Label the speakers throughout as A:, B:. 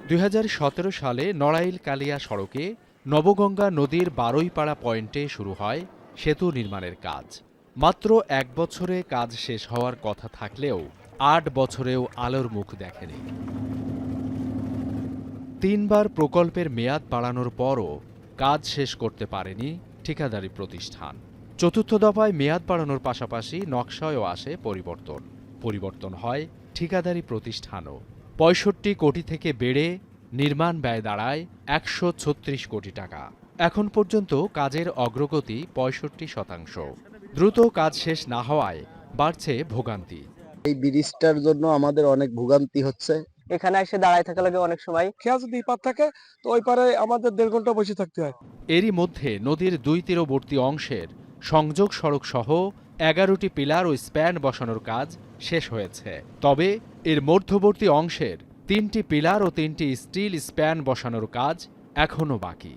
A: 2017 সালে নড়াইল কালিয়া সড়কে নবগঙ্গা নদীর বারৈপাড়া পয়েন্টে শুরু হয় সেতু নির্মাণের কাজ। মাত্র 1 বছরে কাজ শেষ হওয়ার কথা থাকলেও 8 বছরেও আলোর মুখ দেখেনি। 3 বার প্রকল্পের মেয়াদ বাড়ানোর পরও কাজ শেষ করতে পারেনি ঠিকাদারি প্রতিষ্ঠান। চতুর্থ দফায় মেয়াদ বাড়ানোর পাশাপাশি নকশায়ও আসে পরিবর্তন হয় ঠিকাদারি প্রতিষ্ঠানও। 65 কোটি থেকে বেড়ে নির্মাণ ব্যয় দাঁড়ায় 136 কোটি টাকা। এখন পর্যন্ত কাজের অগ্রগতি 65%। দ্রুত কাজ শেষ না হওয়ায় বাড়ছে ভোগান্তি।
B: এই ব্রিজটার জন্য আমাদের অনেক ভোগান্তি হচ্ছে।
C: এখানে এসে দাঁড়ায় থাকা লাগে অনেক সময়।
D: খেয়া যদি পার থাকে তো ওই পারে আমাদের 1.5 ঘন্টা বসে থাকতে হয়।
A: এরই মধ্যে নদীর 2 তীরবর্তী অংশের সংযোগ সড়ক সহ 11টি পিলার ও স্প্যান বসানোর কাজ শেষ হয়েছে। তবে এর মধ্যবর্তী অংশের 3টি পিলার ও 3টি স্টিল স্প্যান বসানোর কাজ এখনও বাকি।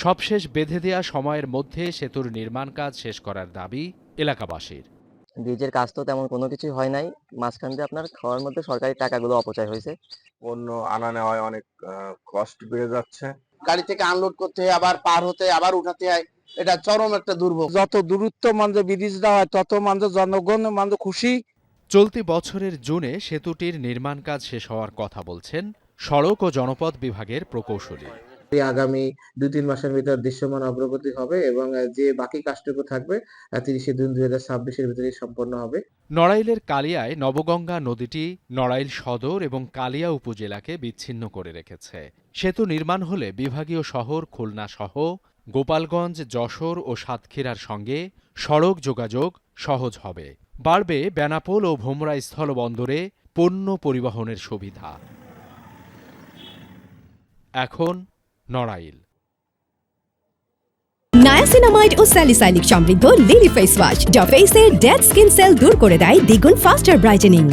A: সবশেষ বেঁধে দেয়া সময়ের মধ্যে সেতুর নির্মাণ কাজ শেষ করার দাবি এলাকাবাসীর।
C: ব্রিজের কাজ তো তেমন কোনো কিছুই হয় নাই। মাঝখান দিয়ে আপনার খাওয়ার মধ্যে সরকারি টাকাগুলো অপচয় হয়েছে।
E: পণ্য আনা নেওয়ায় অনেক কষ্ট বেড়ে যাচ্ছে।
B: গাড়ি থেকে আনলোড করতে হয়, আবার পার হতে আবার উঠাতে হয়। এটা চরম একটা দুর্ভোগ।
D: যত দূরত্ব মানে ব্রিজ দেওয়া হয় তত মানে জনগণ মানে খুশি।
A: চলতি বছরের জুনে সেতুটির নির্মাণ কাজ শেষ হওয়ার কথা বলছেন সড়ক ও জনপথ বিভাগের প্রকৌশলী।
F: আগামী 2-3 মাসের ভিতর দৃশ্যমান অগ্রগতি হবে এবং যে বাকি কাজটুকু থাকবে 30 জুন 2026-এর ভিতরে সম্পন্ন হবে।
A: নড়াইলের কালিয়ায় নবগঙ্গা নদীটি নড়াইল সদর এবং কালিয়া উপজেলাকে বিচ্ছিন্ন করে রেখেছে। সেতু নির্মাণ হলে বিভাগীয় শহর খুলনা সহ গোপালগঞ্জ, যশোর ও সাতক্ষীরার সঙ্গে সড়ক যোগাযোগ সহজ হবে। বাড়বে বেনাপোল ও ভোমরা স্থলবন্দরে পণ্য পরিবহনের সুবিধা। এখন নড়াইল।
G: নায়াসিনামাইড ও স্যালিসাইলিক সমৃদ্ধ লিলি ফেস ওয়াশ যা ফেসের ডেড স্কিন সেল দূর করে দেয় দ্বিগুণ ফাস্টার ব্রাইটেনিং।